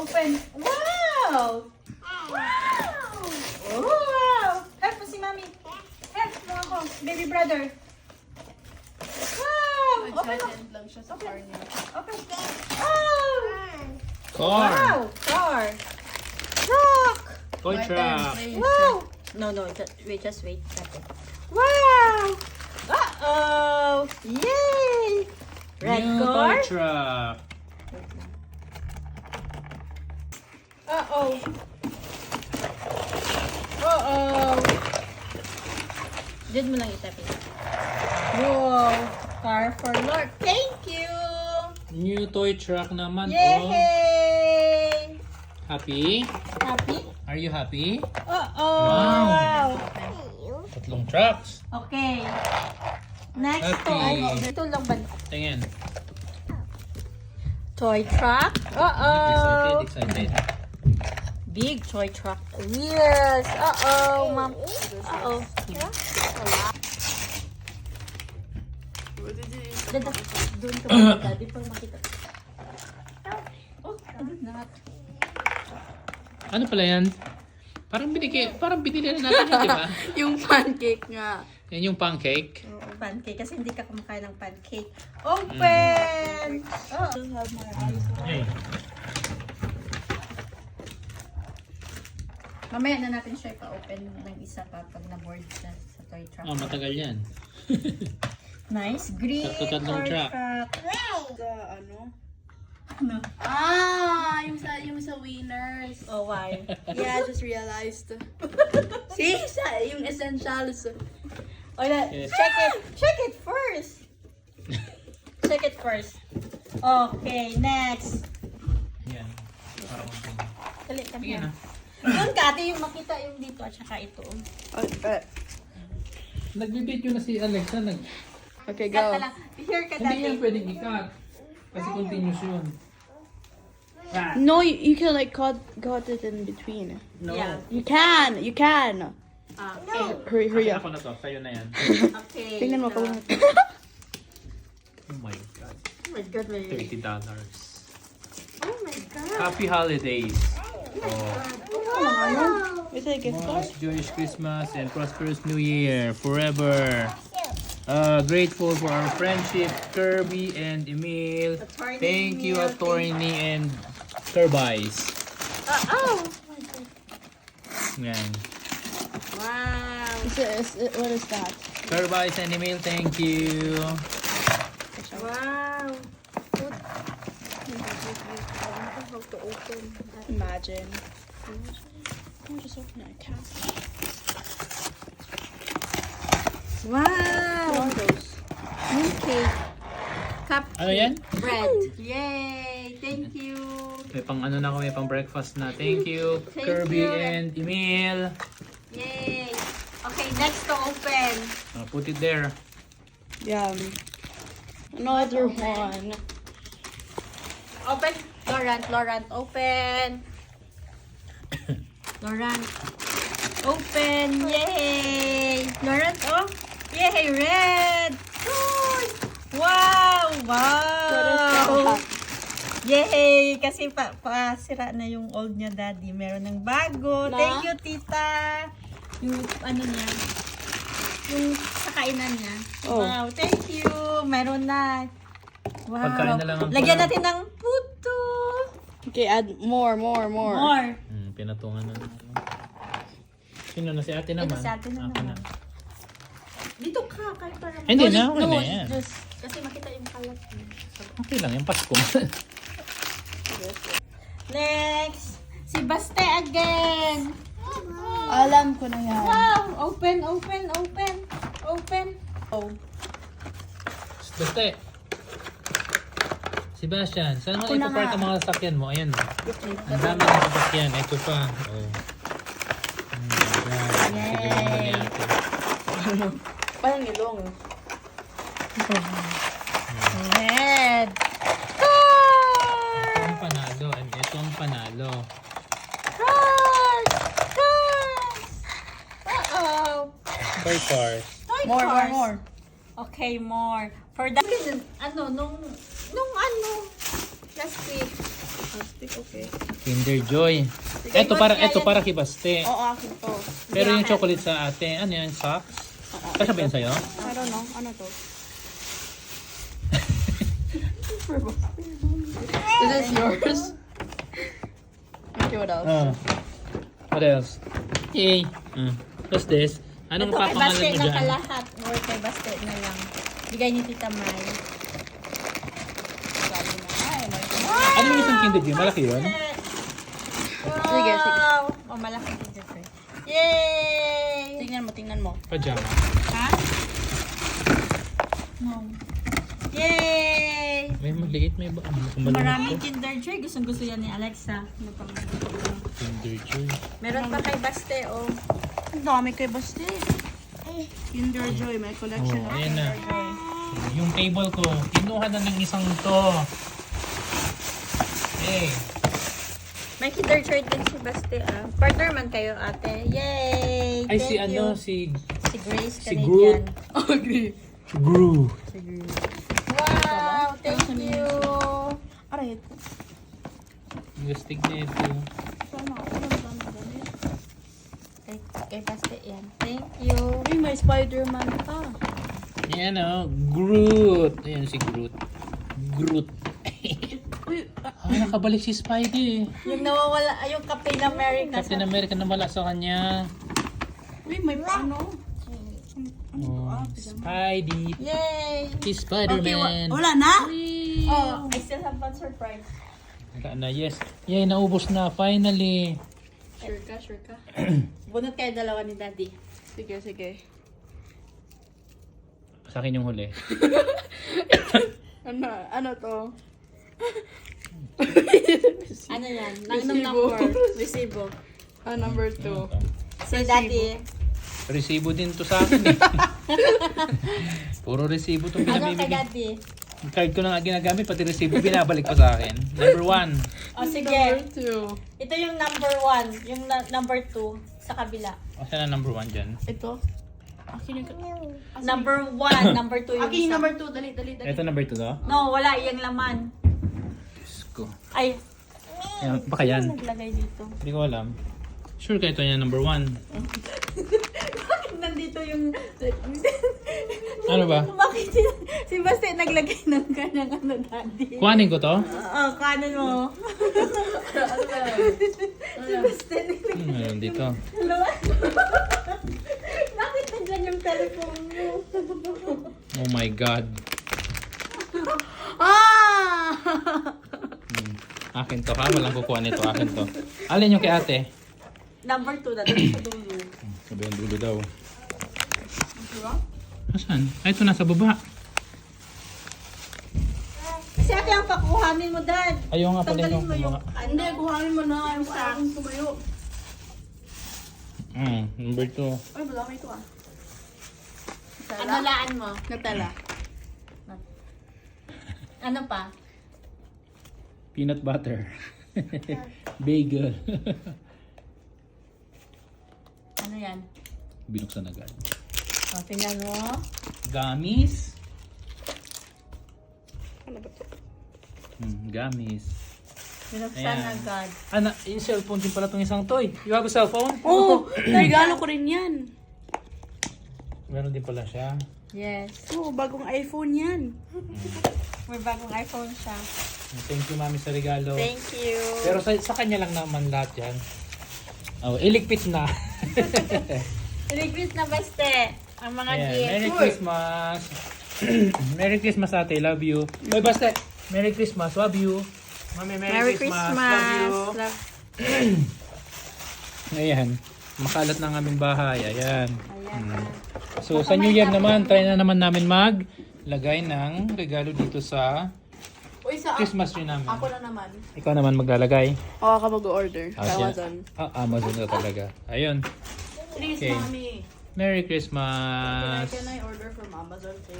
Open. Wow! Wow! Wow! Help mo si Mami. Help mo ako, baby brother. Wow! Open mo. lang siya sa car niya. Open. Oh! Car. Wow! Car. Truck! Toy truck. Wow! No, just wait. Wow! Uh-oh! Yay! Red New car? toy truck. Uh-oh. Uh-oh. Diyan mo lang itapin. Wow! Car for Lord. Thank you! New toy truck naman. Oh. Yay! Happy? Happy? Are you happy? Uh-oh! Wow. Tatlong trucks. Okay. Next Happy. toy. Ito lang ba? Tingin. Toy truck. Uh-oh! Excited. Big toy truck. Wheels. Uh-oh, mom. Uh-oh. Dada, doon ka ba, daddy, pang makita. Oh, not. Ano pala yan? Parang binili na natin yun, di ba? Yung pancake nga. Yan yung pancake. Oo, pancake. Kasi hindi ka kumakain ng pancake. Open! Oh. Hey. Mamaya na natin siya ipa-open ng isa pa pag na-board siya sa toy truck. Oh, matagal yan. Nice. Green Tatlong toy truck. truck. Sa ano? Ano? Ah! Yung sa winners. Oh, why? Yeah, I just realized. See? Yung essentials. Oh, Yes. check it first. Check it first. Okay, next. Yan. Parang Dali, come Sige here. na. Doon ka, ate, yung makita yung dito at saka ito. Nagbibideo na si Alexa. Okay, Cut go. na lang. Here ka, Hindi yan daddy. pwedeng i-cut. Kasi continuous yun. No, you can like cut it in between. No. Yeah. You can. Okay. Hurry Ako up. na to. Sa'yo na yan. Okay. Tingnan mo ito. kung Oh my God. Oh my God, wait. $30. Oh my God. Happy holidays. Oh. Wow. Is it a gift card? Most joyous Christmas and prosperous New Year forever. Grateful for our friendship, Kirby and Emil. Attorney Thank you, Emil. Attorney and Kirby's. Oh. Yan. Wow. What is that? Kirby's and Emil, thank you. Wow. How to open? Imagine. I'm just opening a cap. Wow. What are those? Mooncake. Cupcake. Ano yan? Bread. Yay. Thank you. May pang ano na kami, pang breakfast na. Thank you, Thank Kirby you. and Emil. Yay. Okay, next to open. Put it there. Yeah. Another one. Open. Laurent, open. Laurent, open. Yay. Laurent, oh. Yay, red. Uy. Wow. Wow. Yay. Kasi sira na yung old niya, daddy. Meron ng bago. Na? Thank you, tita. Yung ano niya. Yung sa kainan niya. Oh. Wow. Thank you. Meron na. Wow. Pagkain na lang ang Lagyan kulang. natin ng puto. Okay, add more. More. Pinatungan na. Sino na si ate naman? si ate na Ako naman. Dito ka, kahit para Hindi na, okay na yan. Kasi makita yung kalat. Okay lang, yung Pasko. Next, si Baste again. Alam ko na yan. Wow, open. Oh. Basta Sebastian, saan mo Ako na ipapark nga. ang mga sasakyan mo? Ayan. Ang dami ng sasakyan. Ito pa. Oh. Yay. Parang ilong. Red. Ito ang panalo. And ito ang panalo. Cars. Uh-oh. Toy cars. Toy More. cars. Okay, more. For that, nung last week, Plastic, okay. Kinder Joy. Ito para kay Baste. Oo, akin to. Pero yung chocolate sa ate, ano yan, socks? Kasya ba yun sa'yo? I don't know. Ano to? This is yours? Okay, what else? What else? Yay! What's this? Anong Ito kay papangalan Baste mo na dyan? kalahat. Or kay Baste na lang. Bigay ni Tita May. Sabi na. Ay, may Ano yung isang Kinder Joy? Malaki yun? Sige, sige. Oh, malaki Tita Joy. Yay! Tingnan mo. Pajama. Ha? No. Yay! May maliit, may ba? Maraming Kinder Joy. Gustong-gusto yan ni Alexa. Ano pang Kinder Joy. meron pa kay Baste, oh. Ang dami kay Baste. Kinder Joy, may collection Oh, of ayan na. Kinder Joy. Yung table ko, kinuha na ng isang to. Hey. May Kinder Joy din si Baste, ah. Partner man kayo, ate. Yay! Ay, Thank si you. ano, si Si Grace si Canadian. Okay. Gru. Wow! Thank you! Aray, ito. Gastig na ito. Sana ako. Kay Baste yan. Thank you. Uy, may Spider-Man pa. Yan o, Groot. Ayan si Groot. Groot. Uy, Nakabalik si Spidey. Yung nawawala, ay, yung Captain America. Captain America na wala sa kanya. uy, may ano? Oh, Spidey. Yay! Si Spider-Man. Wala na? Oh, I still have one surprise. Wala na, yes. Yay, naubos na. Finally. Sure ka. Bunot kayo dalawa ni Daddy. Sige. Sa akin yung huli. Ano to? Ano yan? Resibo. Number. Resibo. Number 2. Si Daddy. Resibo din to sa akin eh. Puro resibo itong Ano kay pinabibigay. Daddy? Yung card ko na nga ginagamit, pati resibo binabalik pa sa akin. Number 1. O sige. Number 2. Ito yung number 1. Yung number 2 sa kabila. O saan na number 1 dyan? Ito? Akin yung... Number 1, number 2 yung Akin yung isa. number 2. Dali. Ito number 2 to? No, wala. Iyang laman. Diyos ko. Ay, Ayan, baka yan. naglagay dito. Hindi ko alam. Sure ka ito yan number 1. Bakit nandito yung... Ano ba? Bakit si Baste naglagay ng kanyang ano, Daddy? Kuhanin ko to? Oo, kanan mo. Si Baste naglagay. Meron dito. Hello? Bakit nandyan yung telephone mo? Oh my God. Akin to ha. Walang kukuha nito. Akin to. Alin yung kay ate? Number 2 na doon sa dulo. Sabi yung dulo daw. Asan? Ay, ito nasa baba. Kasi ate ang pakuhanin mo, Dad. Ayaw nga pala Tanggalin yung mo yung... Hindi, kuhanin mo na. Yung sa akin tumayo. Number 2. Ay, madami ito ah. Ano laan mo? Nutella. Ano pa? Peanut butter. Bagel. Ano yan? Binuksan agad. O, tingnan mo. Gummies. Ano ba ito? Gummies. Binuksan Ayan. agad. Yung cellphone din pala itong isang toy. You have a cellphone? Oh, regalo ko rin yan. Meron din pala siya. Yes. Oh, bagong iPhone yan. May bagong iPhone siya. Thank you, mami, sa regalo. Thank you. Pero sa kanya lang naman lahat yan. Oh, iligpit na. Request na Baste. Ang mga Ayan. gift. Merry Christmas. Merry Christmas, ate. Love you. Oy, basta. Merry Christmas. Love you. Mami, Merry Christmas. Love you. Love. Ayan. Makalat na ang aming bahay. Ayan. Ayan. So, sa New Year naman, try na naman namin maglagay ng regalo dito sa Uy, sa Christmas tree namin. ako na naman. Ikaw naman maglalagay. Oo, ako mag-order. Ah, Sa siya. Amazon. Amazon ka talaga. Ayun. Please, Okay. mommy. Merry Christmas. Can I order from Amazon, please?